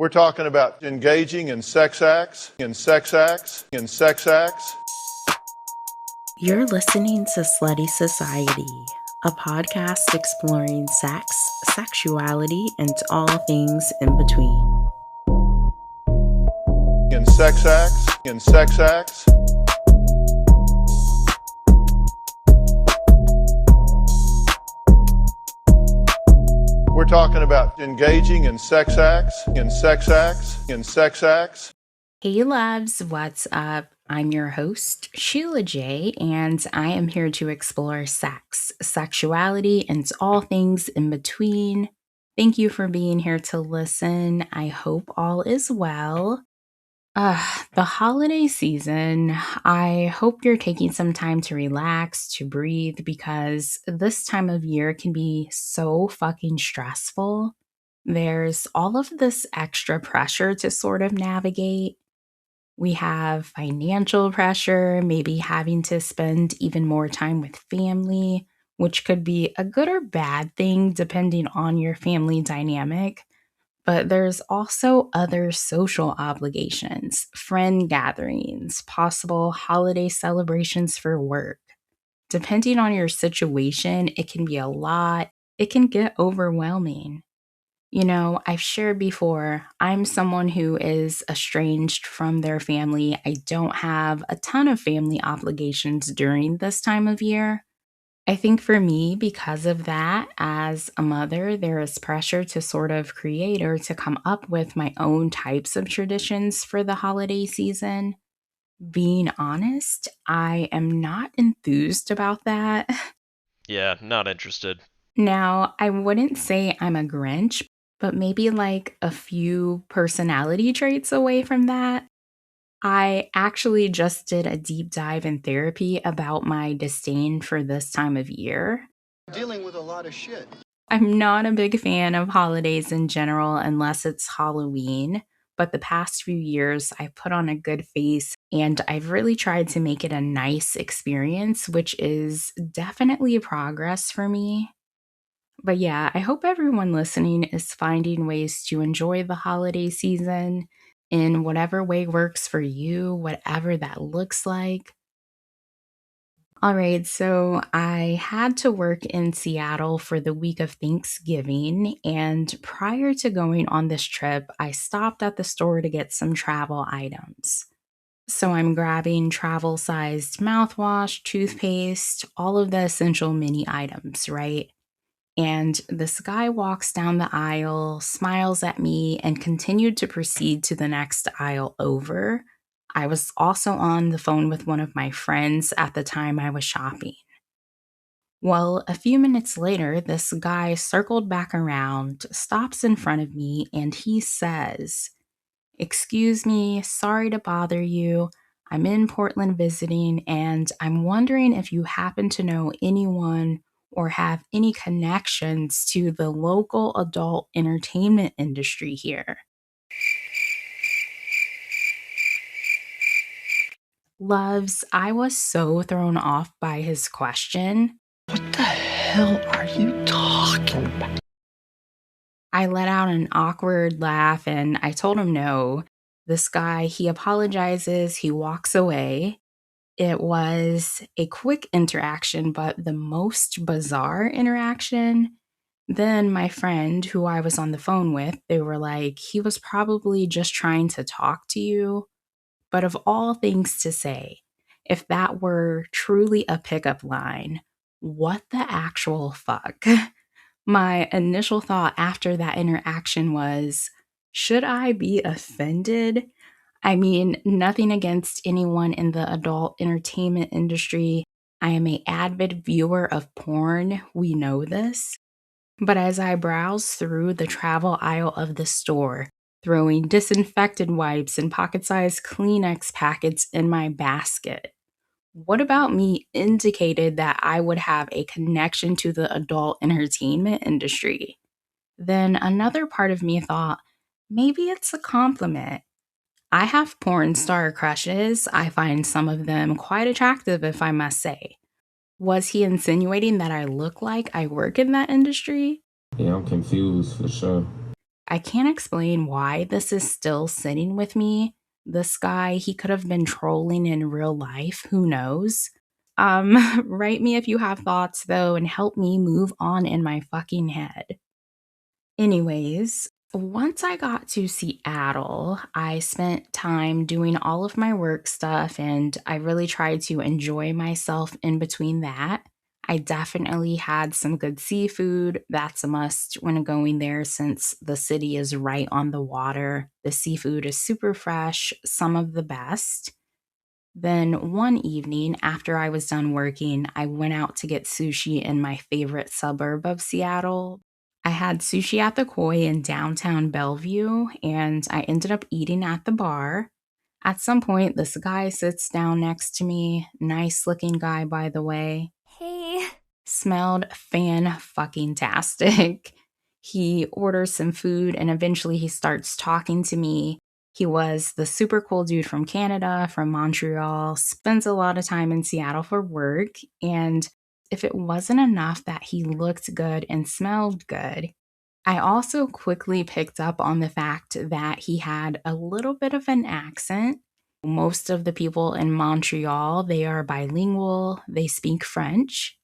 We're talking about engaging in sex acts. You're listening to Slutty Society, a podcast exploring sex, sexuality, and all things in between. In sex acts. We're talking about engaging in sex acts. Hey loves, what's up? I'm your host, Sheila J, and I am here to explore sex, sexuality, and all things in between. Thank you for being here to listen. I hope all is well. The holiday season, I hope you're taking some time to relax, to breathe, because this time of year can be so fucking stressful. There's all of this extra pressure to sort of navigate. We have financial pressure, maybe having to spend even more time with family, which could be a good or bad thing depending on your family dynamic. But there's also other social obligations, friend gatherings, possible holiday celebrations for work. Depending on your situation, it can be a lot. It can get overwhelming. You know, I've shared before, I'm someone who is estranged from their family. I don't have a ton of family obligations during this time of year. I think for me, because of that, as a mother, there is pressure to sort of create or to come up with my own types of traditions for the holiday season. Being honest, I am not enthused about that. Yeah, not interested. Now, I wouldn't say I'm a Grinch, but maybe like a few personality traits away from that. I actually just did a deep dive in therapy about my disdain for this time of year. Dealing with a lot of shit. I'm not a big fan of holidays in general unless it's Halloween, but the past few years I've put on a good face and I've really tried to make it a nice experience, which is definitely a progress for me. But yeah, I hope everyone listening is finding ways to enjoy the holiday season in whatever way works for you, whatever that looks like. All right, so I had to work in Seattle for the week of Thanksgiving, and prior to going on this trip, I stopped at the store to get some travel items. So I'm grabbing travel sized mouthwash, toothpaste, all of the essential mini items, right? And this guy walks down the aisle, smiles at me, and continued to proceed to the next aisle over. I was also on the phone with one of my friends at the time I was shopping. Well, a few minutes later, this guy circled back around, stops in front of me, and he says, "Excuse me, sorry to bother you. I'm in Portland visiting, and I'm wondering if you happen to know anyone or have any connections to the local adult entertainment industry here." Loves, I was so thrown off by his question. What the hell are you talking about? I let out an awkward laugh and I told him no. This guy, he apologizes, he walks away. It was a quick interaction, but the most bizarre interaction. Then my friend, who I was on the phone with, they were like, he was probably just trying to talk to you. But of all things to say, if that were truly a pickup line, what the actual fuck? My initial thought after that interaction was, should I be offended? I mean, nothing against anyone in the adult entertainment industry. I am an avid viewer of porn. We know this. But as I browse through the travel aisle of the store, throwing disinfectant wipes and pocket sized Kleenex packets in my basket, what about me indicated that I would have a connection to the adult entertainment industry? Then another part of me thought, maybe it's a compliment. I have porn star crushes. I find some of them quite attractive, if I must say. Was he insinuating that I look like I work in that industry? Yeah, I'm confused for sure. I can't explain why this is still sitting with me. This guy, he could have been trolling in real life. Who knows? Write me if you have thoughts though and help me move on in my fucking head. Anyways, once I got to Seattle, I spent time doing all of my work stuff and I really tried to enjoy myself in between that. I definitely had some good seafood. That's a must when going there since the city is right on the water. The seafood is super fresh, some of the best. Then one evening, after I was done working, I went out to get sushi in my favorite suburb of Seattle. I had sushi at the Koi in downtown Bellevue, and I ended up eating at the bar. At some point, this guy sits down next to me. Nice looking guy, by the way. Hey. Smelled fan-fucking-tastic. He orders some food, and eventually he starts talking to me. He was the super cool dude from Canada, from Montreal, spends a lot of time in Seattle for work, and if it wasn't enough that he looked good and smelled good, I also quickly picked up on the fact that he had a little bit of an accent. Most of the people in Montreal, they are bilingual, they speak French,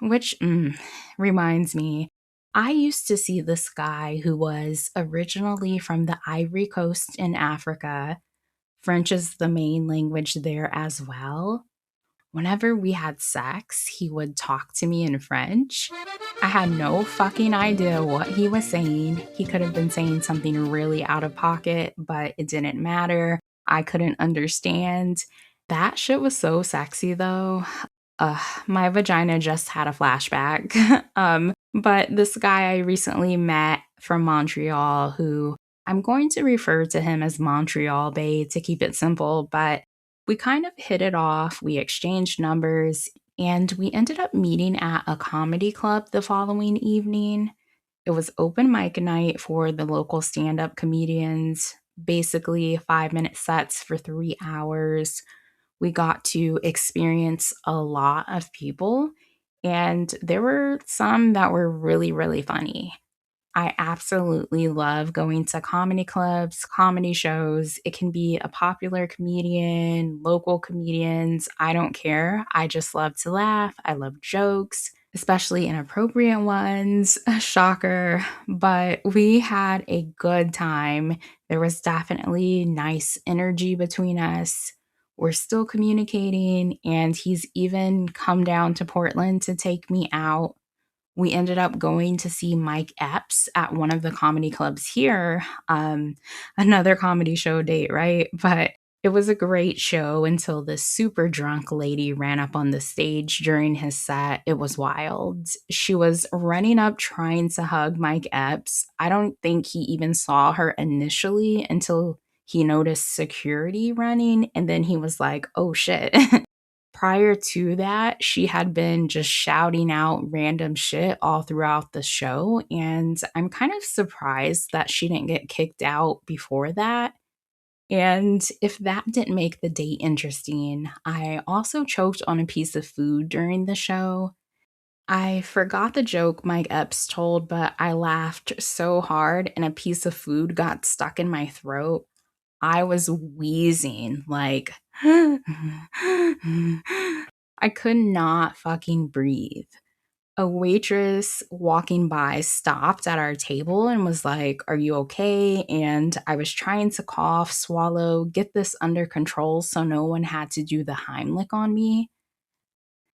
which reminds me, I used to see this guy who was originally from the Ivory Coast in Africa. French is the main language there as well. Whenever we had sex, he would talk to me in French. I had no fucking idea what he was saying. He could have been saying something really out of pocket, but it didn't matter. I couldn't understand. That shit was so sexy though. My vagina just had a flashback. But this guy I recently met from Montreal, who I'm going to refer to him as Montreal Bay to keep it simple, but we kind of hit it off. We exchanged numbers and we ended up meeting at a comedy club the following evening. It was open mic night for the local stand up comedians, basically 5-minute sets for 3 hours. We got to experience a lot of people, and there were some that were really, really funny. I absolutely love going to comedy clubs, comedy shows. It can be a popular comedian, local comedians. I don't care. I just love to laugh. I love jokes, especially inappropriate ones. Shocker. But we had a good time. There was definitely nice energy between us. We're still communicating, and he's even come down to Portland to take me out. We ended up going to see Mike Epps at one of the comedy clubs here. Another comedy show date, right? But it was a great show until this super drunk lady ran up on the stage during his set. It was wild. She was running up trying to hug Mike Epps. I don't think he even saw her initially until he noticed security running, and then he was like, oh shit. Prior to that, she had been just shouting out random shit all throughout the show, and I'm kind of surprised that she didn't get kicked out before that. And if that didn't make the date interesting, I also choked on a piece of food during the show. I forgot the joke Mike Epps told, but I laughed so hard and a piece of food got stuck in my throat. I was wheezing, like, I could not fucking breathe. A waitress walking by stopped at our table and was like, are you okay? And I was trying to cough, swallow, get this under control so no one had to do the Heimlich on me.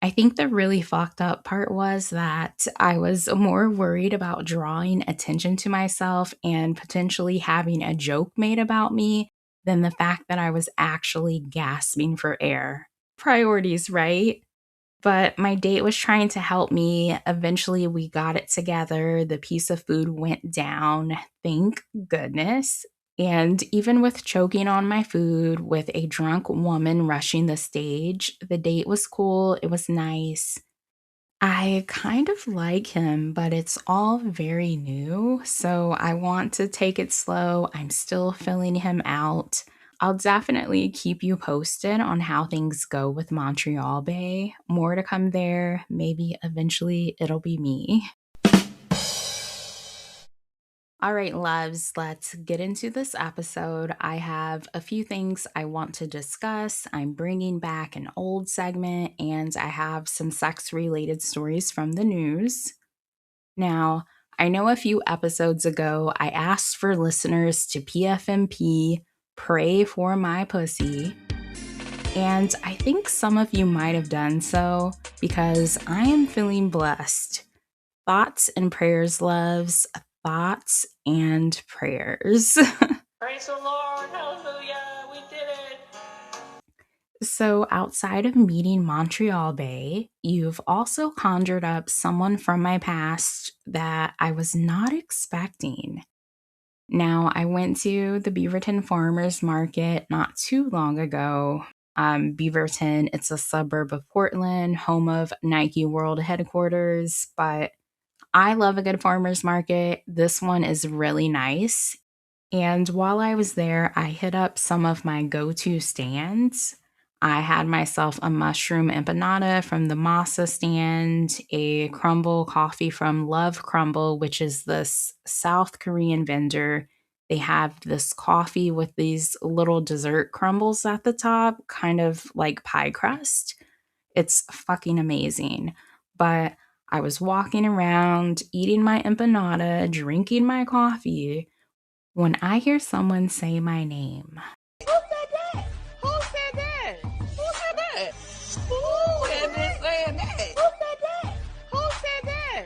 I think the really fucked up part was that I was more worried about drawing attention to myself and potentially having a joke made about me than the fact that I was actually gasping for air. Priorities, right? But my date was trying to help me. Eventually, we got it together. The piece of food went down. Thank goodness. And even with choking on my food, with a drunk woman rushing the stage, the date was cool. It was nice. I kind of like him, but it's all very new. So I want to take it slow. I'm still filling him out. I'll definitely keep you posted on how things go with Montreal Bay. More to come there. Maybe eventually it'll be me. All right, loves, let's get into this episode. I have a few things I want to discuss. I'm bringing back an old segment, and I have some sex related stories from the news. Now, I know a few episodes ago I asked for listeners to PFMP, pray for my pussy, and I think some of you might have done so because I am feeling blessed. Thoughts and prayers, loves. Thoughts and prayers. Praise the Lord. Hallelujah. We did it. So, outside of meeting Montreal Bay, you've also conjured up someone from my past that I was not expecting. Now, I went to the Beaverton Farmers Market not too long ago. Beaverton, it's a suburb of Portland, home of Nike World headquarters, but I love a good farmer's market. This one is really nice. And while I was there, I hit up some of my go to stands. I had myself a mushroom empanada from the Masa stand, a crumble coffee from Love Crumble, which is this South Korean vendor. They have this coffee with these little dessert crumbles at the top, kind of like pie crust. It's fucking amazing. But I was walking around, eating my empanada, drinking my coffee, when I hear someone say my name. Who said that? Who said that? Who said that? Who had been saying that? Who said that? Who said that?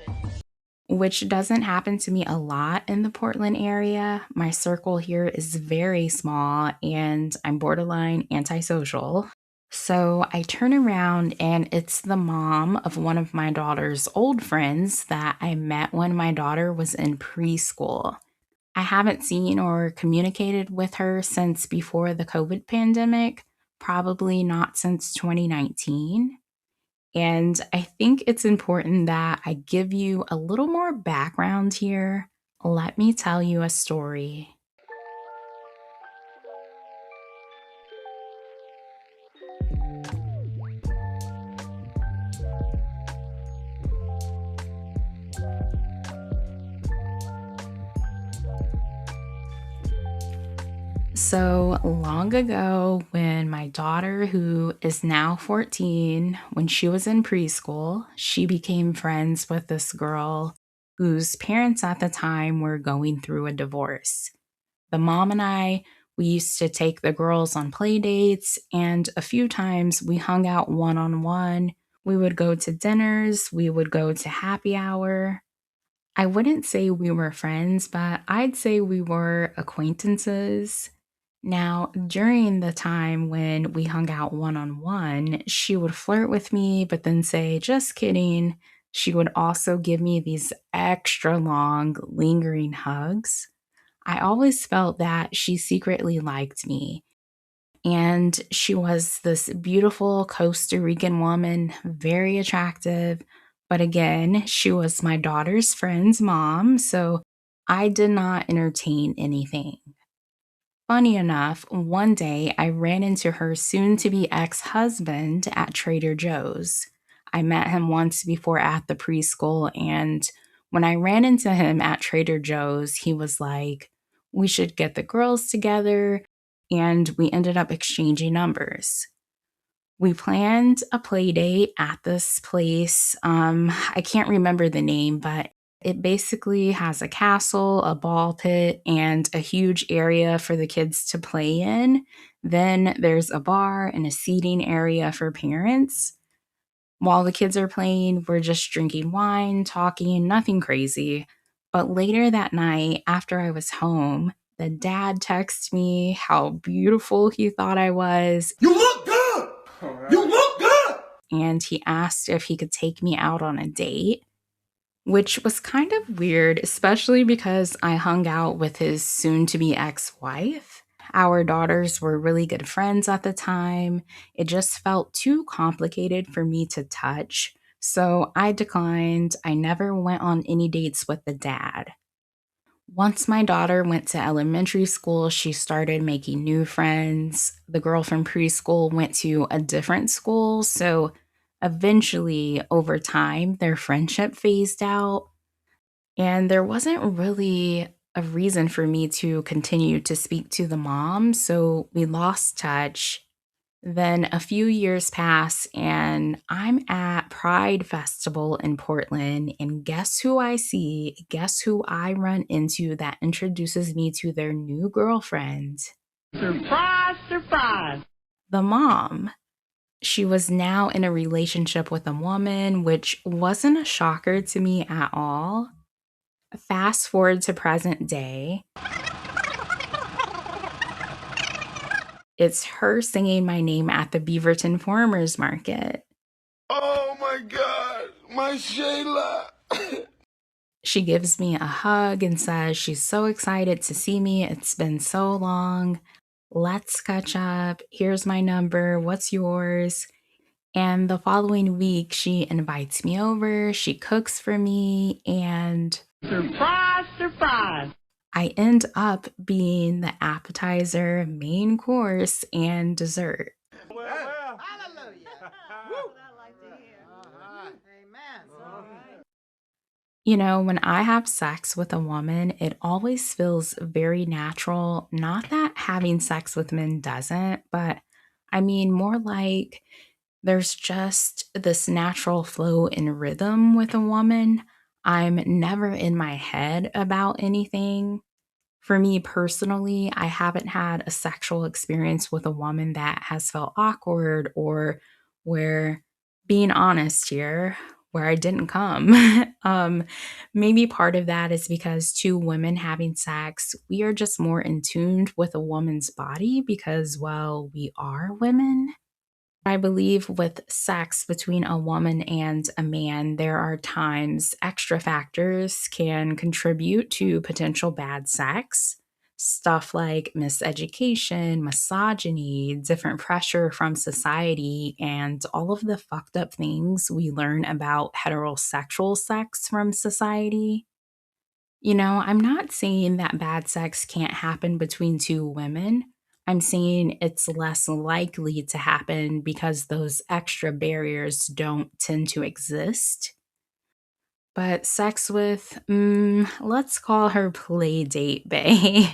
Which doesn't happen to me a lot in the Portland area. My circle here is very small and I'm borderline antisocial. So I turn around and it's the mom of one of my daughter's old friends that I met when my daughter was in preschool. I haven't seen or communicated with her since before the COVID pandemic, probably not since 2019. And I think it's important that I give you a little more background here. Let me tell you a story. So long ago, when my daughter, who is now 14, when she was in preschool, she became friends with this girl whose parents at the time were going through a divorce. The mom and I, we used to take the girls on play dates, and a few times we hung out one on one. We would go to dinners, we would go to happy hour. I wouldn't say we were friends, but I'd say we were acquaintances. Now, during the time when we hung out one on one, she would flirt with me, but then say, just kidding. She would also give me these extra long, lingering hugs. I always felt that she secretly liked me. And she was this beautiful Costa Rican woman, very attractive. But again, she was my daughter's friend's mom, so I did not entertain anything. Funny enough, one day I ran into her soon to be ex husband at Trader Joe's. I met him once before at the preschool, and when I ran into him at Trader Joe's, he was like, we should get the girls together, and we ended up exchanging numbers. We planned a play date at this place. I can't remember the name, but it basically has a castle, a ball pit, and a huge area for the kids to play in. Then there's a bar and a seating area for parents. While the kids are playing, we're just drinking wine, talking, nothing crazy. But later that night, after I was home, the dad texted me how beautiful he thought I was. You look good! You look good! And he asked if he could take me out on a date, which was kind of weird, especially because I hung out with his soon-to-be ex-wife. Our daughters were really good friends at the time. It just felt too complicated for me to touch, so I declined. I never went on any dates with the dad. Once my daughter went to elementary school, she started making new friends. The girl from preschool went to a different school, so eventually, over time, their friendship phased out. And there wasn't really a reason for me to continue to speak to the mom. So we lost touch. Then a few years pass, and I'm at Pride Festival in Portland. And guess who I see? Guess who I run into that introduces me to their new girlfriend? Surprise, surprise. The mom. She was now in a relationship with a woman, which wasn't a shocker to me at all. Fast forward to present day. It's her singing my name at the Beaverton Farmers Market. Oh my God, my Sheila. She gives me a hug and says she's so excited to see me. It's been so long. Let's catch up. Here's my number. What's yours? And the following week, she invites me over. She cooks for me, and Surprise, surprise. I end up being the appetizer, main course, and dessert. Hallelujah. I like to hear. Amen. You know, when I have sex with a woman, it always feels very natural. Not that having sex with men doesn't, but I mean, more like there's just this natural flow and rhythm with a woman. I'm never in my head about anything. For me personally, I haven't had a sexual experience with a woman that has felt awkward or where, being honest here, where I didn't come. Maybe part of that is because two women having sex, we are just more in tune with a woman's body because, well, we are women. I believe with sex between a woman and a man, there are times extra factors can contribute to potential bad sex. Stuff like miseducation, misogyny, different pressure from society, and all of the fucked up things we learn about heterosexual sex from society. You know, I'm not saying that bad sex can't happen between two women. I'm saying it's less likely to happen because those extra barriers don't tend to exist. But sex with, let's call her Playdate Bay.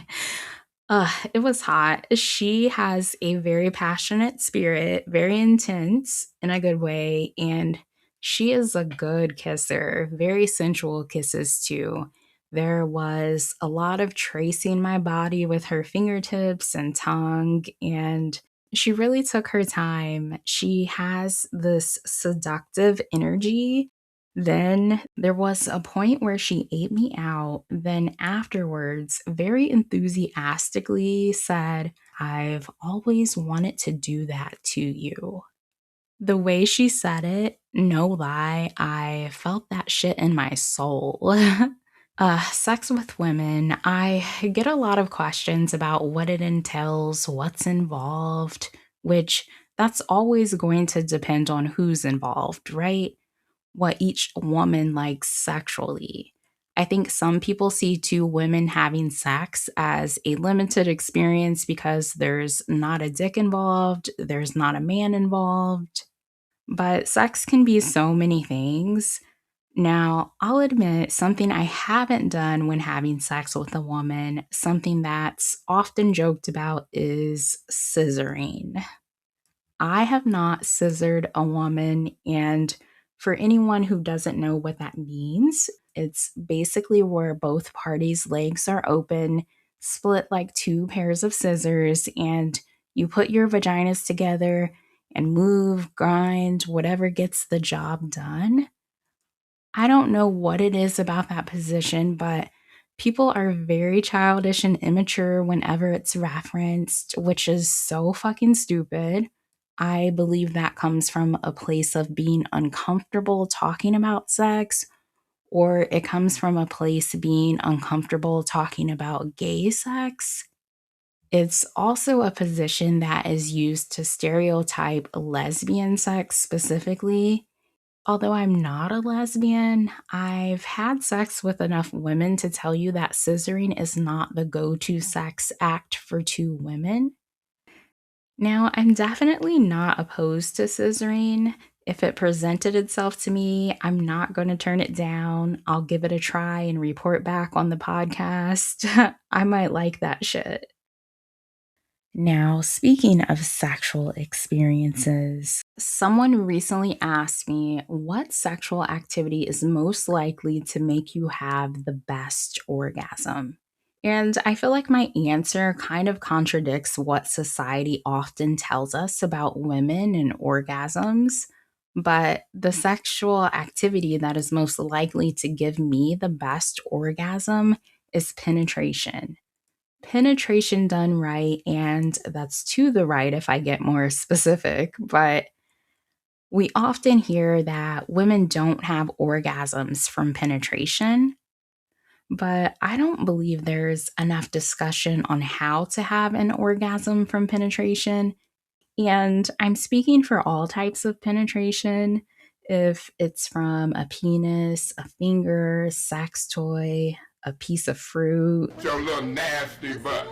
It was hot. She has a very passionate spirit, very intense in a good way, and she is a good kisser, very sensual kisses too. There was a lot of tracing my body with her fingertips and tongue, and she really took her time. She has this seductive energy. Then there was a point where she ate me out. Then afterwards, very enthusiastically said, "I've always wanted to do that to you." The way she said it, no lie, I felt that shit in my soul. Sex with women, I get a lot of questions about what it entails, what's involved, which that's always going to depend on who's involved, right? What each woman likes sexually. I think some people see two women having sex as a limited experience because there's not a dick involved, there's not a man involved. But sex can be so many things. Now, I'll admit something I haven't done when having sex with a woman, something that's often joked about, is scissoring. I have not scissored a woman, and for anyone who doesn't know what that means, it's basically where both parties' legs are open, split like two pairs of scissors, and you put your vaginas together and move, grind, whatever gets the job done. I don't know what it is about that position, but people are very childish and immature whenever it's referenced, which is so fucking stupid. I believe that comes from a place of being uncomfortable talking about sex, or it comes from a place being uncomfortable talking about gay sex. It's also a position that is used to stereotype lesbian sex specifically. Although I'm not a lesbian, I've had sex with enough women to tell you that scissoring is not the go to sex act for two women. Now, I'm definitely not opposed to scissoring. If it presented itself to me, I'm not going to turn it down. I'll give it a try and report back on the podcast. I might like that shit. Now, speaking of sexual experiences, someone recently asked me what sexual activity is most likely to make you have the best orgasm. And I feel like my answer kind of contradicts what society often tells us about women and orgasms. But the sexual activity that is most likely to give me the best orgasm is penetration. Penetration done right, and that's to the right if I get more specific, but we often hear that women don't have orgasms from penetration, but I don't believe there's enough discussion on how to have an orgasm from penetration. And I'm speaking for all types of penetration, if it's from a penis, a finger, sex toy, a piece of fruit. Your little nasty butt.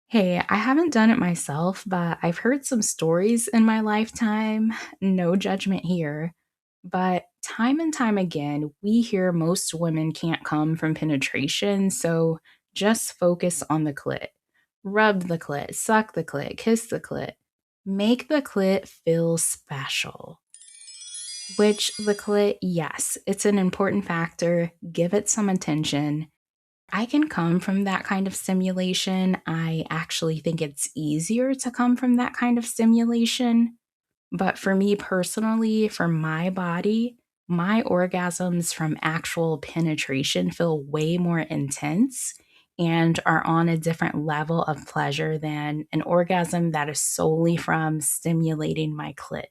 Hey, I haven't done it myself, but I've heard some stories in my lifetime. No judgment here. But time and time again, we hear most women can't come from penetration, so just focus on the clit. Rub the clit, suck the clit, kiss the clit. Make the clit feel special. Which the clit, yes, it's an important factor. Give it some attention. I can come from that kind of stimulation. I actually think it's easier to come from that kind of stimulation. But for me personally, for my body, my orgasms from actual penetration feel way more intense and are on a different level of pleasure than an orgasm that is solely from stimulating my clit.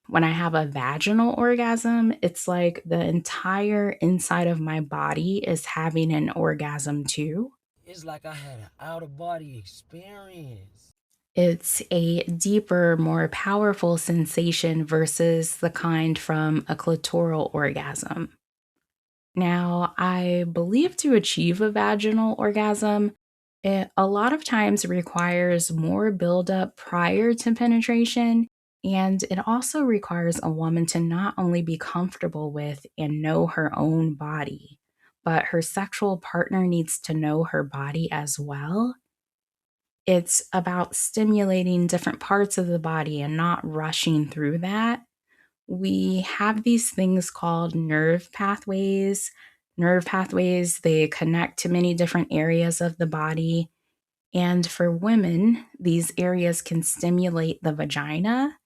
When I have a vaginal orgasm, it's like the entire inside of my body is having an orgasm too. It's like I had an out-of-body experience. It's a deeper, more powerful sensation versus the kind from a clitoral orgasm. Now, I believe to achieve a vaginal orgasm, it a lot of times requires more buildup prior to penetration, and it also requires a woman to not only be comfortable with and know her own body, but her sexual partner needs to know her body as well. It's about stimulating different parts of the body and not rushing through that. We have these things called nerve pathways. Nerve pathways, they connect to many different areas of the body. And for women, these areas can stimulate the vagina.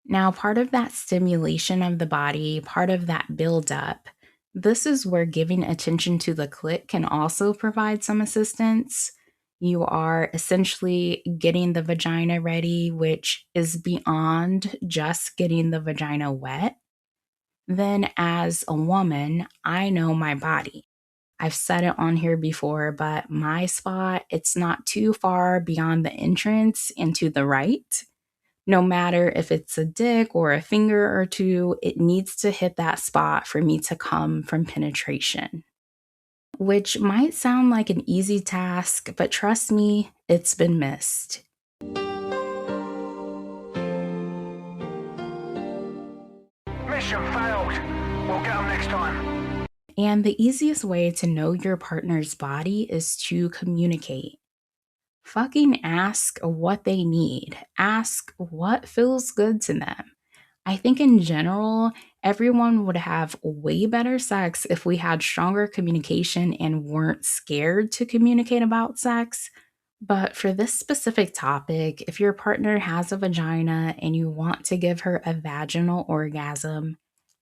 Now, part of that stimulation of the body, part of that buildup, this is where giving attention to the clit can also provide some assistance. You are essentially getting the vagina ready, which is beyond just getting the vagina wet. Then, as a woman, I know my body. I've said it on here before, but my spot, it's not too far beyond the entrance and to the right. No matter if it's a dick or a finger or two, it needs to hit that spot for me to come from penetration. Which might sound like an easy task, but trust me, it's been missed. Mission failed. We'll get them next time. And the easiest way to know your partner's body is to communicate. Fucking ask what they need. Ask what feels good to them. I think in general, everyone would have way better sex if we had stronger communication and weren't scared to communicate about sex. But for this specific topic, if your partner has a vagina and you want to give her a vaginal orgasm,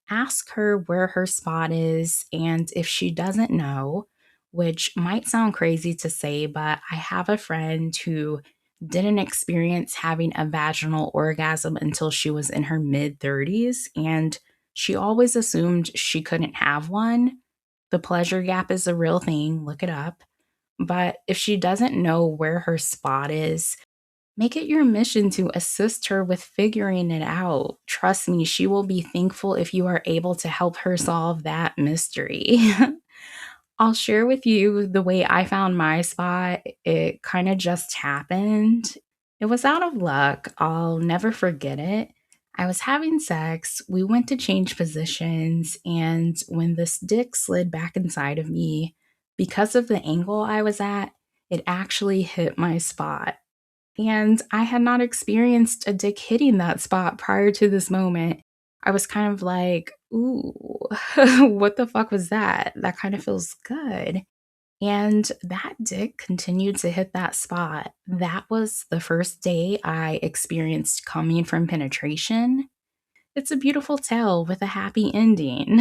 ask her where her spot is, and if she doesn't know, which might sound crazy to say, but I have a friend who didn't experience having a vaginal orgasm until she was in her mid 30s, and she always assumed she couldn't have one. The pleasure gap is a real thing, look it up. But if she doesn't know where her spot is, make it your mission to assist her with figuring it out. Trust me, she will be thankful if you are able to help her solve that mystery. I'll share with you the way I found my spot. It kind of just happened. It was out of luck. I'll never forget it. I was having sex. We went to change positions, and when this dick slid back inside of me, because of the angle I was at, it actually hit my spot. And I had not experienced a dick hitting that spot prior to this moment. I was kind of like, ooh, what the fuck was that? That kind of feels good. And that dick continued to hit that spot. That was the first day I experienced coming from penetration. It's a beautiful tale with a happy ending.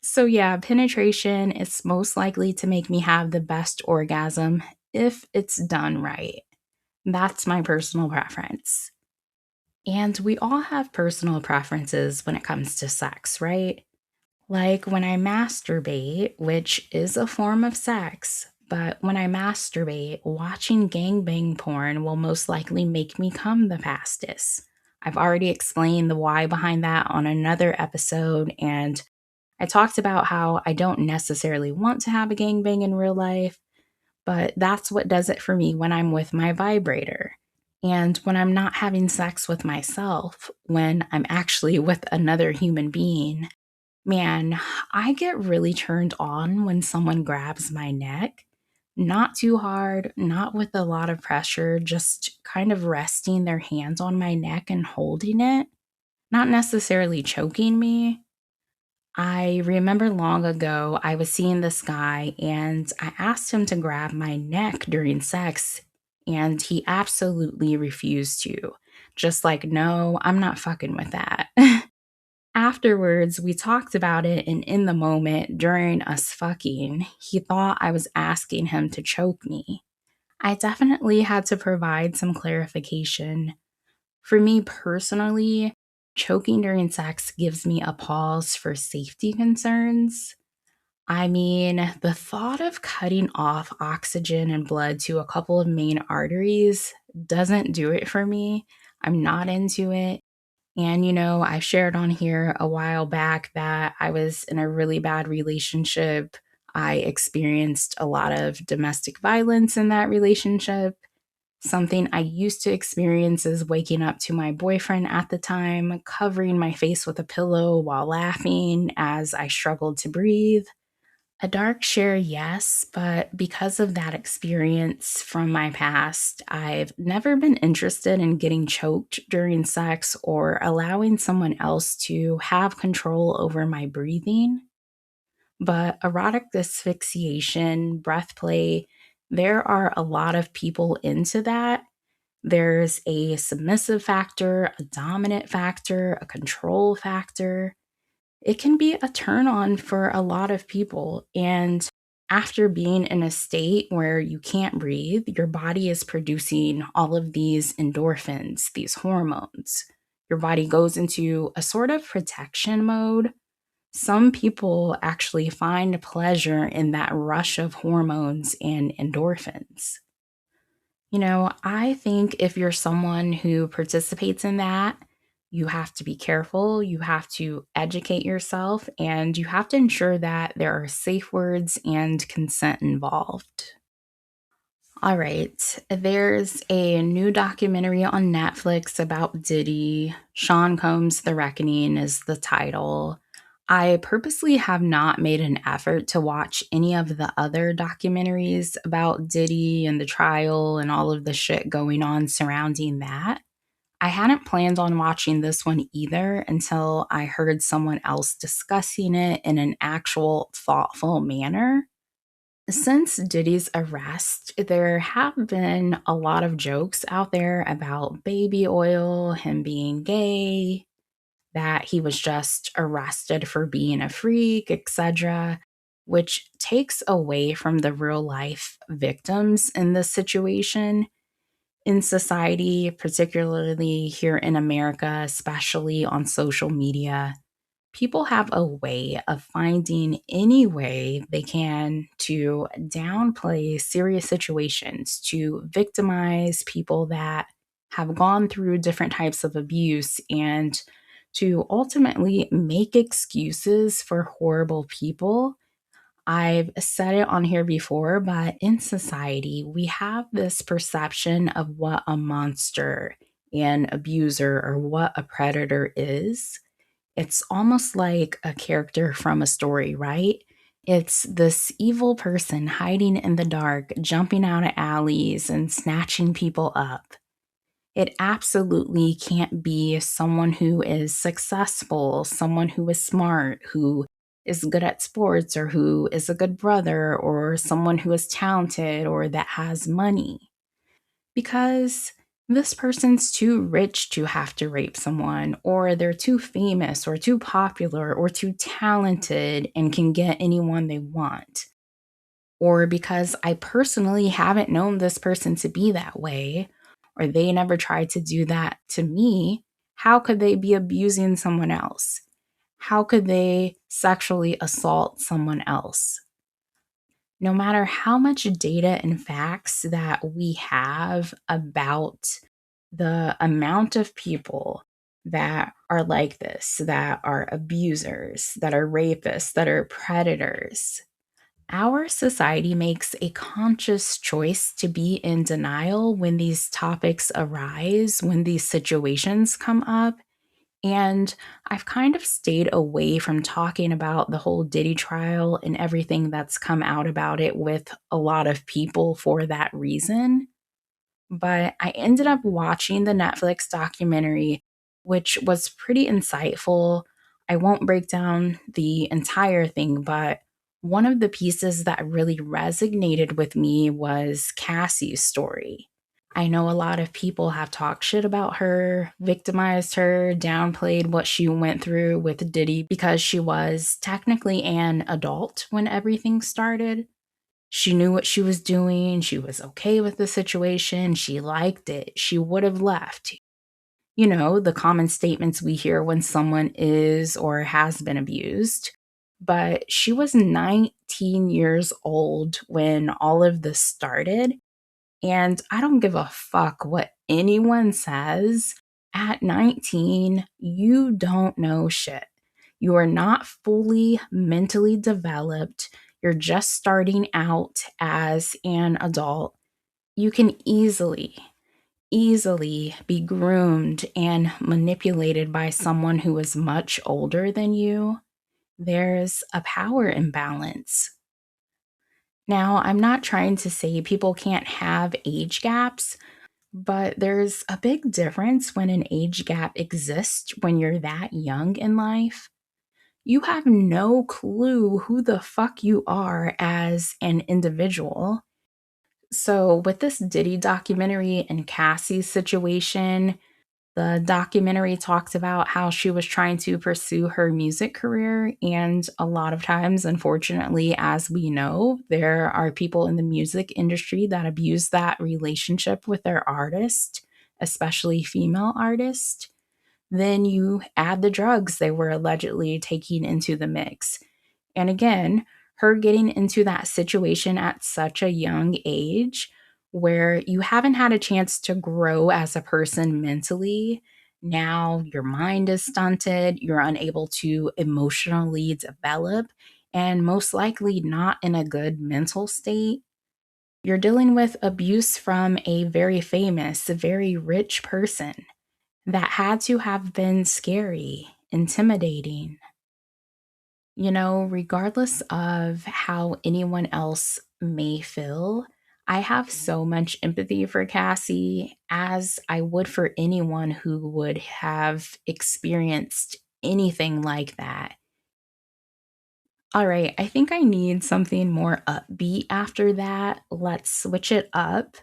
So, yeah, penetration is most likely to make me have the best orgasm if it's done right. That's my personal preference. And we all have personal preferences when it comes to sex, right? Like when I masturbate, which is a form of sex, but when I masturbate, watching gangbang porn will most likely make me come the fastest. I've already explained the why behind that on another episode, and I talked about how I don't necessarily want to have a gangbang in real life, but that's what does it for me when I'm with my vibrator. And when I'm not having sex with myself, when I'm actually with another human being, man, I get really turned on when someone grabs my neck. Not too hard, not with a lot of pressure, just kind of resting their hands on my neck and holding it, not necessarily choking me. I remember long ago, I was seeing this guy and I asked him to grab my neck during sex, and he absolutely refused to. Just like, no, I'm not fucking with that. Afterwards, we talked about it, and in the moment, during us fucking, he thought I was asking him to choke me. I definitely had to provide some clarification. For me personally, choking during sex gives me a pause for safety concerns. I mean, the thought of cutting off oxygen and blood to a couple of main arteries doesn't do it for me. I'm not into it. And, I shared on here a while back that I was in a really bad relationship. I experienced a lot of domestic violence in that relationship. Something I used to experience is waking up to my boyfriend at the time, covering my face with a pillow while laughing as I struggled to breathe. A dark share, yes, but because of that experience from my past, I've never been interested in getting choked during sex or allowing someone else to have control over my breathing. But erotic asphyxiation, breath play, there are a lot of people into that. There's a submissive factor, a dominant factor, a control factor. It can be a turn on for a lot of people. And after being in a state where you can't breathe, your body is producing all of these endorphins, these hormones. Your body goes into a sort of protection mode. Some people actually find pleasure in that rush of hormones and endorphins. I think if you're someone who participates in that, you have to be careful, you have to educate yourself, and you have to ensure that there are safe words and consent involved. All right, there's a new documentary on Netflix about Diddy. Sean Combs' The Reckoning is the title. I purposely have not made an effort to watch any of the other documentaries about Diddy and the trial and all of the shit going on surrounding that. I hadn't planned on watching this one either until I heard someone else discussing it in an actual thoughtful manner. Since Diddy's arrest, there have been a lot of jokes out there about baby oil, him being gay, that he was just arrested for being a freak, etc., which takes away from the real life victims in this situation. In society, particularly here in America, especially on social media, people have a way of finding any way they can to downplay serious situations, to victimize people that have gone through different types of abuse, and to ultimately make excuses for horrible people. I've said it on here before, but in society, we have this perception of what a monster, an abuser, or what a predator is. It's almost like a character from a story, right? It's this evil person hiding in the dark, jumping out of alleys and snatching people up. It absolutely can't be someone who is successful, someone who is smart, who is good at sports, or who is a good brother, or someone who is talented or that has money. Because this person's too rich to have to rape someone, or they're too famous, or too popular, or too talented and can get anyone they want. Or because I personally haven't known this person to be that way, or they never tried to do that to me, how could they be abusing someone else? How could they sexually assault someone else? No matter how much data and facts that we have about the amount of people that are like this, that are abusers, that are rapists, that are predators, our society makes a conscious choice to be in denial when these topics arise, when these situations come up. And I've kind of stayed away from talking about the whole Diddy trial and everything that's come out about it with a lot of people for that reason. But I ended up watching the Netflix documentary, which was pretty insightful. I won't break down the entire thing, but one of the pieces that really resonated with me was Cassie's story. I know a lot of people have talked shit about her, victimized her, downplayed what she went through with Diddy because she was technically an adult when everything started. She knew what she was doing. She was okay with the situation. She liked it. She would have left. You know, the common statements we hear when someone is or has been abused. But she was 19 years old when all of this started. And I don't give a fuck what anyone says. At 19, you don't know shit. You are not fully mentally developed. You're just starting out as an adult. You can easily be groomed and manipulated by someone who is much older than you. There's a power imbalance. Now, I'm not trying to say people can't have age gaps, but there's a big difference when an age gap exists when you're that young in life. You have no clue who the fuck you are as an individual. So, with this Diddy documentary and Cassie's situation, the documentary talks about how she was trying to pursue her music career. And a lot of times, unfortunately, as we know, there are people in the music industry that abuse that relationship with their artist, especially female artists. Then you add the drugs they were allegedly taking into the mix. And again, her getting into that situation at such a young age where you haven't had a chance to grow as a person mentally. Now your mind is stunted, you're unable to emotionally develop, and most likely not in a good mental state. You're dealing with abuse from a very famous, very rich person that had to have been scary, intimidating. You know, regardless of how anyone else may feel, I have so much empathy for Cassie, as I would for anyone who would have experienced anything like that. All right, I think I need something more upbeat after that. Let's switch it up.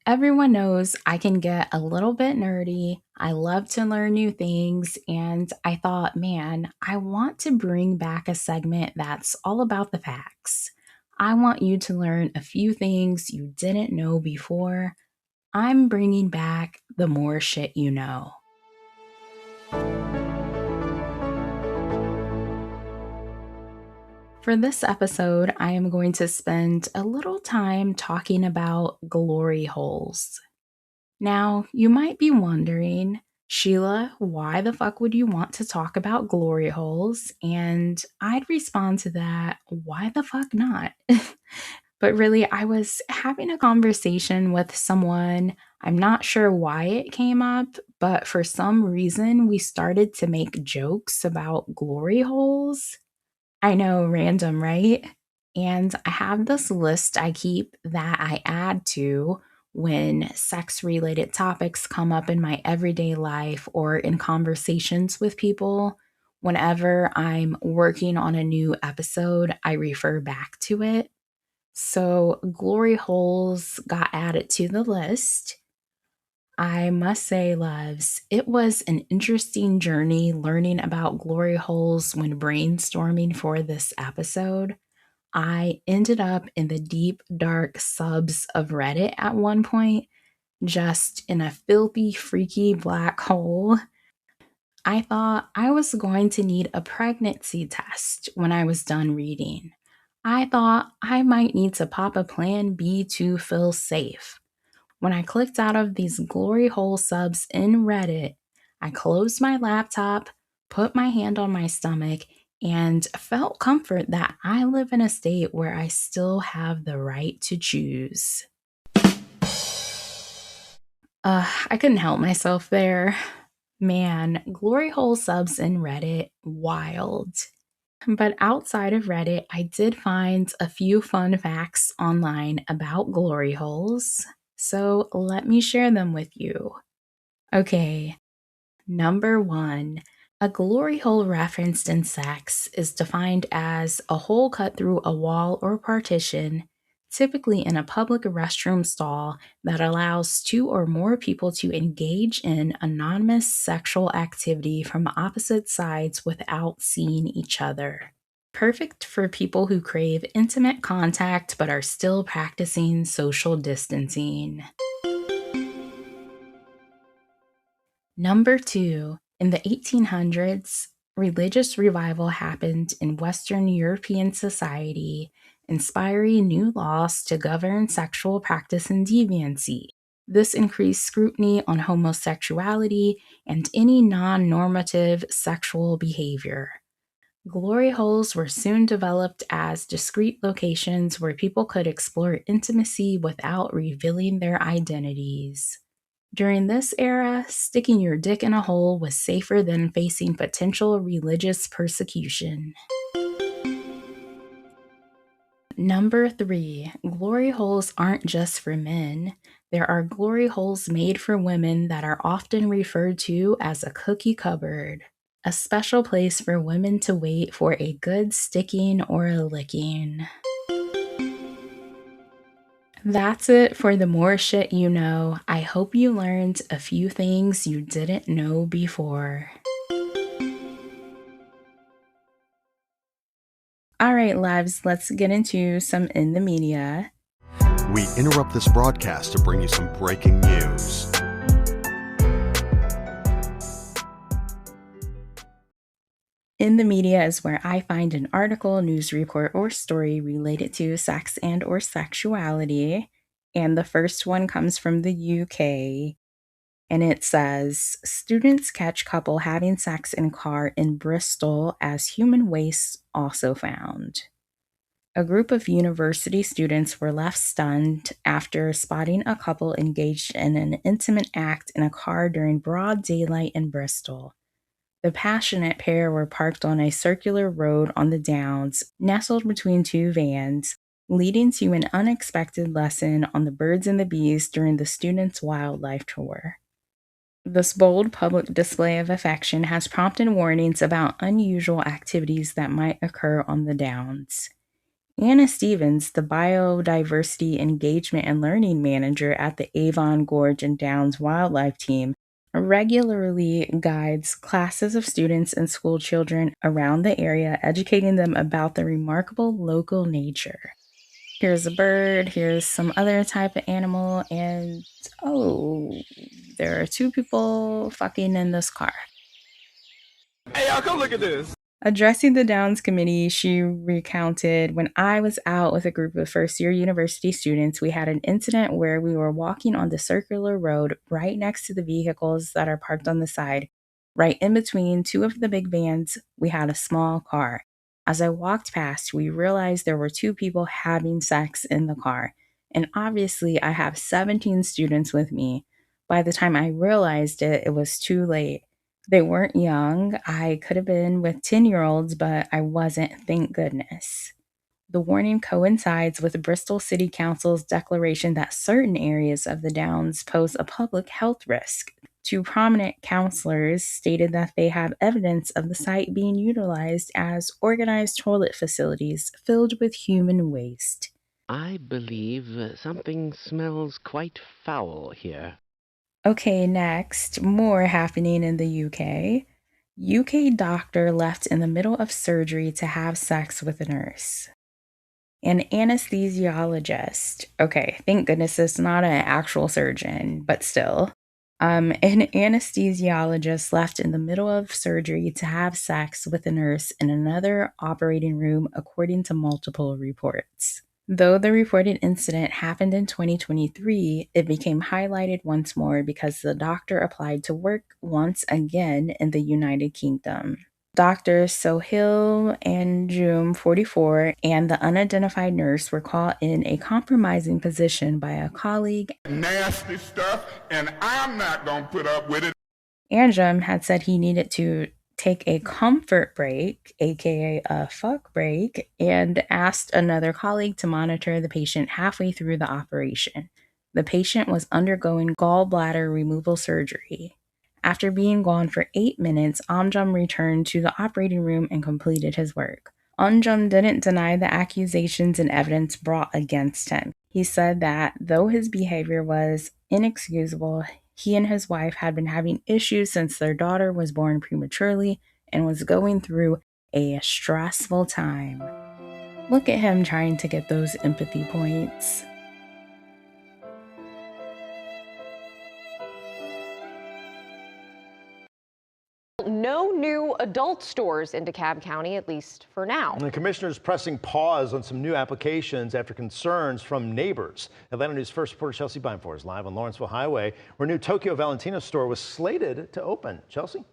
Everyone knows I can get a little bit nerdy. I love to learn new things. And I thought, man, I want to bring back a segment that's all about the facts. I want you to learn a few things you didn't know before. I'm bringing back the more shit you know. For this episode, I am going to spend a little time talking about glory holes. Now, you might be wondering, Sheila, why the fuck would you want to talk about glory holes? And I'd respond to that, why the fuck not? But really, I was having a conversation with someone. I'm not sure why it came up, but for some reason, we started to make jokes about glory holes. I know, random, right? And I have this list I keep that I add to when sex related topics come up in my everyday life or in conversations with people. Whenever I'm working on a new episode, I refer back to it. So, glory holes got added to the list. I must say, loves, it was an interesting journey learning about glory holes when brainstorming for this episode. I ended up in the deep, dark subs of Reddit at one point, just in a filthy, freaky black hole. I thought I was going to need a pregnancy test when I was done reading. I thought I might need to pop a plan B to feel safe. When I clicked out of these glory hole subs in Reddit, I closed my laptop, put my hand on my stomach, and felt comfort that I live in a state where I still have the right to choose. I couldn't help myself there. Man, glory hole subs in Reddit, wild. But outside of Reddit, I did find a few fun facts online about glory holes. So let me share them with you. Okay, number 1. A glory hole referenced in sex is defined as a hole cut through a wall or partition, typically in a public restroom stall, that allows 2 or more people to engage in anonymous sexual activity from opposite sides without seeing each other. Perfect for people who crave intimate contact but are still practicing social distancing. Number 2, in the 1800s, religious revival happened in Western European society, inspiring new laws to govern sexual practice and deviancy. This increased scrutiny on homosexuality and any non normative sexual behavior. Glory holes were soon developed as discreet locations where people could explore intimacy without revealing their identities. During this era, sticking your dick in a hole was safer than facing potential religious persecution. Number 3, glory holes aren't just for men. There are glory holes made for women that are often referred to as a cookie cupboard, a special place for women to wait for a good sticking or a licking. That's it for the more shit you know. I hope you learned a few things you didn't know before. All right, lives, let's get into some in the media. We interrupt this broadcast to bring you some breaking news. In the media is where I find an article, news report, or story related to sex and or sexuality. And the first one comes from the UK. And it says, students catch couple having sex in car in Bristol as human waste also found. A group of university students were left stunned after spotting a couple engaged in an intimate act in a car during broad daylight in Bristol. The passionate pair were parked on a circular road on the Downs, nestled between 2 vans, leading to an unexpected lesson on the birds and the bees during the students' wildlife tour. This bold public display of affection has prompted warnings about unusual activities that might occur on the Downs. Anna Stevens, the Biodiversity Engagement and Learning Manager at the Avon Gorge and Downs Wildlife Team, regularly guides classes of students and school children around the area, educating them about the remarkable local nature. Here's a bird, here's some other type of animal, and oh, there are 2 people fucking in this car. Hey, y'all, come look at this. Addressing the Downs Committee, she recounted, when I was out with a group of first-year university students, we had an incident where we were walking on the circular road right next to the vehicles that are parked on the side. Right in between two of the big vans, we had a small car. As I walked past, we realized there were two people having sex in the car. And obviously, I have 17 students with me. By the time I realized it, it was too late. They weren't young. I could have been with 10-year-olds, but I wasn't, thank goodness. The warning coincides with Bristol City Council's declaration that certain areas of the Downs pose a public health risk. Two prominent counselors stated that they have evidence of the site being utilized as organized toilet facilities filled with human waste. I believe something smells quite foul here. Okay, next, more happening in the UK. UK doctor left in the middle of surgery to have sex with a nurse. An anesthesiologist. Okay, thank goodness it's not an actual surgeon, but still. An anesthesiologist left in the middle of surgery to have sex with a nurse in another operating room, according to multiple reports. Though the reported incident happened in 2023, it became highlighted once more because the doctor applied to work once again in the United Kingdom. Dr. Sohail Anjum, 44, and the unidentified nurse were caught in a compromising position by a colleague. Nasty stuff, and I'm not going to put up with it. Anjum had said he needed to take a comfort break, aka a fuck break, and asked another colleague to monitor the patient halfway through the operation. The patient was undergoing gallbladder removal surgery. After being gone for 8 minutes, Anjum returned to the operating room and completed his work. Anjum didn't deny the accusations and evidence brought against him. He said that though his behavior was inexcusable, he and his wife had been having issues since their daughter was born prematurely and was going through a stressful time. Look at him trying to get those empathy points. No new adult stores in DeKalb County, at least for now. And the commissioner's pressing pause on some new applications after concerns from neighbors. Atlanta News First reporter Chelsea Beinfort is live on Lawrenceville Highway, where a new Tokyo Valentino store was slated to open. Chelsea?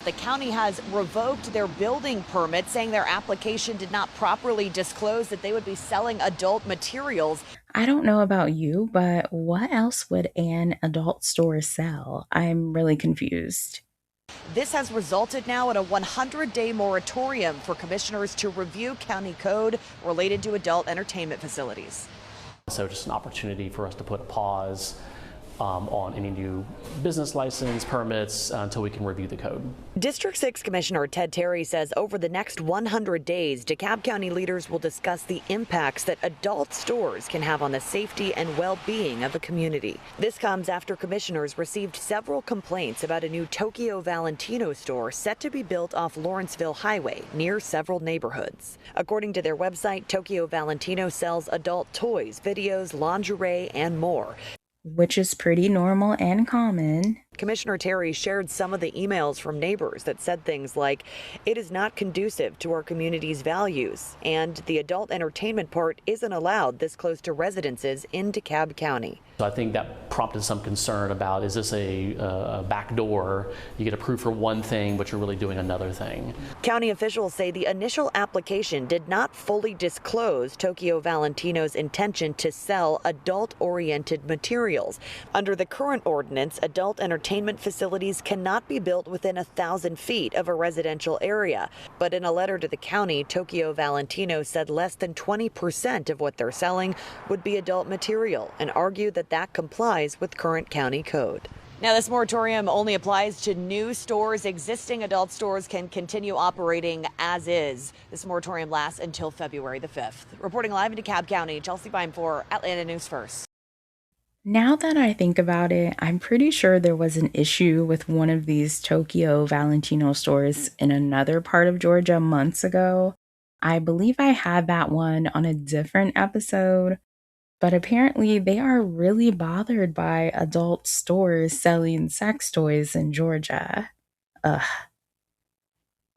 The county has revoked their building permit, saying their application did not properly disclose that they would be selling adult materials. I don't know about you, but what else would an adult store sell? I'm really confused. This has resulted now in a 100-day moratorium for commissioners to review county code related to adult entertainment facilities. So just an opportunity for us to put a pause on any new business license permits until we can review the code. District 6 Commissioner Ted Terry says over the next 100 days, DeKalb County leaders will discuss the impacts that adult stores can have on the safety and well-being of the community. This comes after commissioners received several complaints about a new Tokyo Valentino store set to be built off Lawrenceville Highway near several neighborhoods. According to their website, Tokyo Valentino sells adult toys, videos, lingerie, and more, which is pretty normal and common. Commissioner Terry shared some of the emails from neighbors that said things like, "It is not conducive to our community's values," and "the adult entertainment part isn't allowed this close to residences in DeKalb County." So I think that prompted some concern about, is this a back door? You get approved for one thing, but you're really doing another thing. County officials say the initial application did not fully disclose Tokyo Valentino's intention to sell adult-oriented materials. Under the current ordinance, adult entertainment facilities cannot be built within 1,000 feet of a residential area. But in a letter to the county, Tokyo Valentino said less than 20% of what they're selling would be adult material and argued that complies with current county code. Now, this moratorium only applies to new stores. Existing adult stores can continue operating as is. This moratorium lasts until February the 5th. Reporting live in DeKalb County, Chelsea Beinfort, Atlanta News First. Now that I think about it, I'm pretty sure there was an issue with one of these Tokyo Valentino stores in another part of Georgia months ago. I believe I had that one on a different episode. But apparently they are really bothered by adult stores selling sex toys in Georgia. Ugh.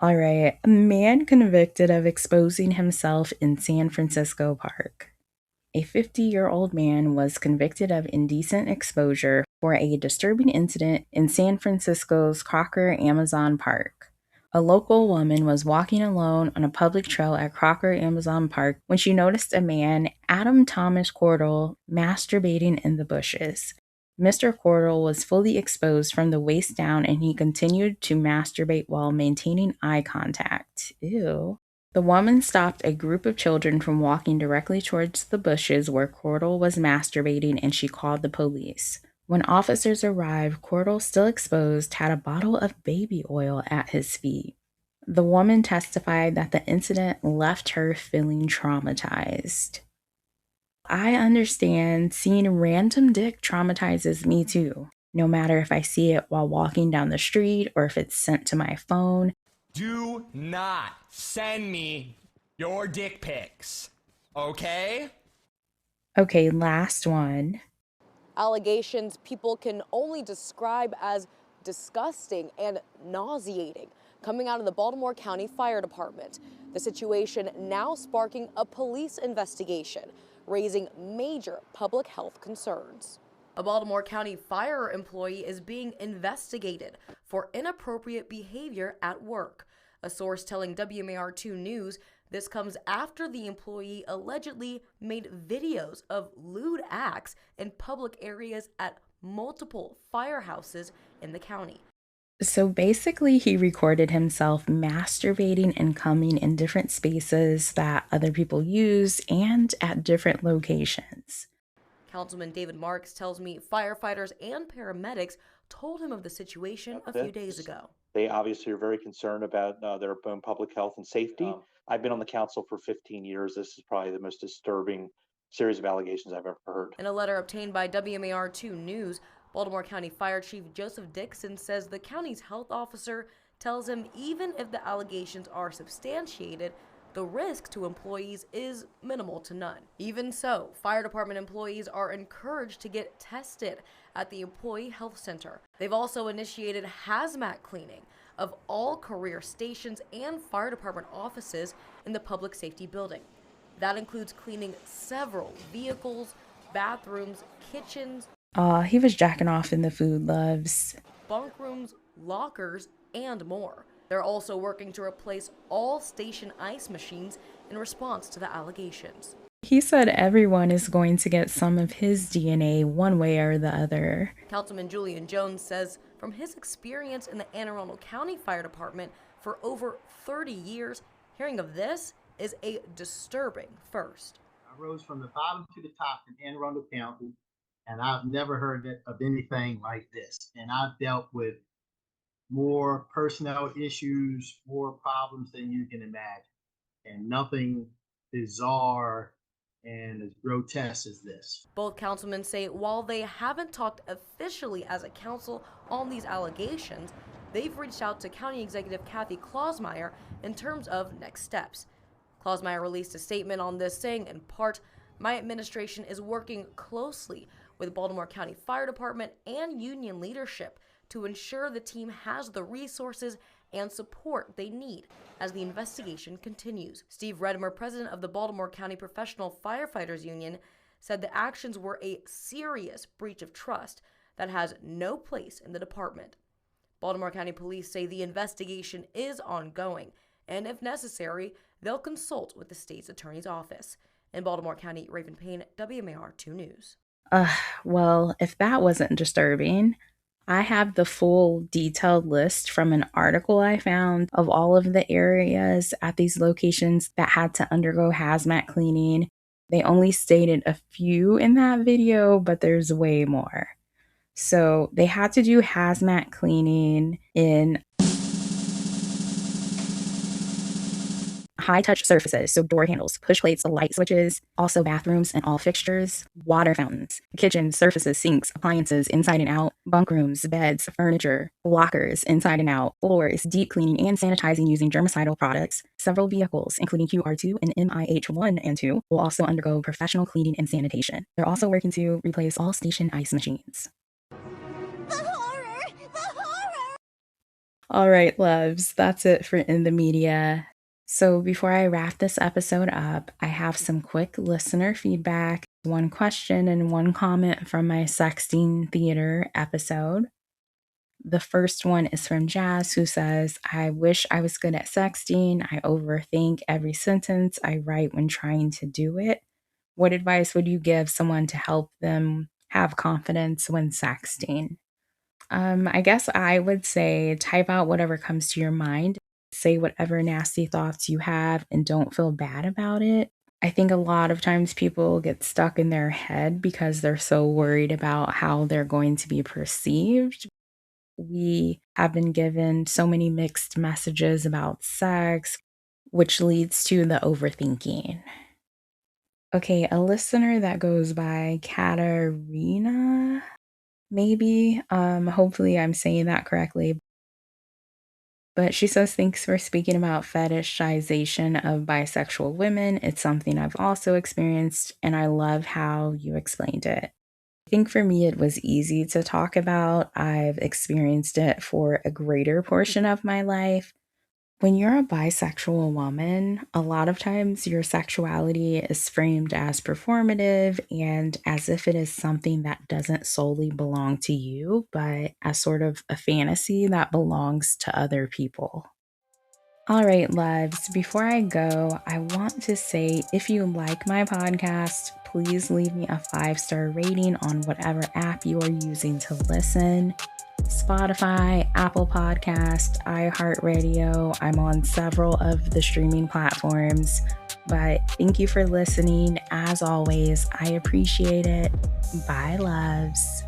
All right, a man convicted of exposing himself in San Francisco Park. A 50-year-old man was convicted of indecent exposure for a disturbing incident in San Francisco's Crocker Amazon Park. A local woman was walking alone on a public trail at Crocker Amazon Park when she noticed a man, Adam Thomas Cordell, masturbating in the bushes. Mr. Cordell was fully exposed from the waist down and he continued to masturbate while maintaining eye contact. Ew. The woman stopped a group of children from walking directly towards the bushes where Cordell was masturbating and she called the police. When officers arrived, Cordell, still exposed, had a bottle of baby oil at his feet. The woman testified that the incident left her feeling traumatized. I understand seeing random dick traumatizes me too, no matter if I see it while walking down the street or if it's sent to my phone. Do not send me your dick pics, okay? Okay, last one. Allegations people can only describe as disgusting and nauseating coming out of the Baltimore County Fire Department. The situation now sparking a police investigation, raising major public health concerns. A Baltimore County fire employee is being investigated for inappropriate behavior at work. A source telling WMAR2 News this comes after the employee allegedly made videos of lewd acts in public areas at multiple firehouses in the county. So basically, he recorded himself masturbating and coming in different spaces that other people use and at different locations. Councilman David Marks tells me firefighters and paramedics told him of the situation a few days ago. They obviously are very concerned about their own public health and safety. I've been on the council for 15 years. This is probably the most disturbing series of allegations I've ever heard. In a letter obtained by WMAR2 News, Baltimore County Fire Chief Joseph Dixon says the county's health officer tells him even if the allegations are substantiated, the risk to employees is minimal to none. Even so, fire department employees are encouraged to get tested at the Employee Health Center. They've also initiated hazmat cleaning of all career stations and fire department offices in the public safety building. That includes cleaning several vehicles, bathrooms, kitchens. He was jacking off in the food loves. Bunk rooms, lockers, and more. They're also working to replace all station ice machines in response to the allegations. He said everyone is going to get some of his DNA one way or the other. Councilman Julian Jones says from his experience in the Anne Arundel County Fire Department for over 30 years, hearing of this is a disturbing first. I rose from the bottom to the top in Anne Arundel County, and I've never heard of anything like this. And I've dealt with more personnel issues, more problems than you can imagine, and nothing bizarre and as grotesque as this. Both councilmen say while they haven't talked officially as a council on these allegations, they've reached out to County Executive Kathy Klausmeier in terms of next steps. Klausmeier released a statement on this saying, in part, my administration is working closely with Baltimore County Fire Department and union leadership to ensure the team has the resources and support they need as the investigation continues. Steve Redimer, president of the Baltimore County Professional Firefighters Union, said the actions were a serious breach of trust that has no place in the department. Baltimore County Police say the investigation is ongoing, and if necessary, they'll consult with the state's attorney's office. In Baltimore County, Raven Payne, WMAR2 News. Well, if that wasn't disturbing, I have the full detailed list from an article I found of all of the areas at these locations that had to undergo hazmat cleaning. They only stated a few in that video, but there's way more. So they had to do hazmat cleaning in high-touch surfaces, so door handles, push plates, light switches, also bathrooms and all fixtures, water fountains, kitchen surfaces, sinks, appliances inside and out, bunk rooms, beds, furniture, lockers inside and out, floors, deep cleaning and sanitizing using germicidal products. Several vehicles, including QR2 and MIH1 and 2, will also undergo professional cleaning and sanitation. They're also working to replace all station ice machines. All right, loves, that's it for In the Media. So before I wrap this episode up, I have some quick listener feedback, one question and one comment from my Sexting Theater episode. The first one is from Jazz, who says, I wish I was good at sexting. I overthink every sentence I write when trying to do it. What advice would you give someone to help them have confidence when sexting? I guess I would say type out whatever comes to your mind. Say whatever nasty thoughts you have and don't feel bad about it. I think a lot of times people get stuck in their head because they're so worried about how they're going to be perceived. We have been given so many mixed messages about sex, which leads to the overthinking. Okay, a listener that goes by Katarina, maybe. Hopefully I'm saying that correctly. But she says, thanks for speaking about fetishization of bisexual women. It's something I've also experienced, and I love how you explained it. I think for me, it was easy to talk about. I've experienced it for a greater portion of my life. When you're a bisexual woman, a lot of times your sexuality is framed as performative and as if it is something that doesn't solely belong to you, but as sort of a fantasy that belongs to other people. All right, loves, before I go, I want to say if you like my podcast, please leave me a 5-star rating on whatever app you are using to listen. Spotify, Apple Podcast, iHeartRadio. I'm on several of the streaming platforms. But thank you for listening. As always, I appreciate it. Bye, loves.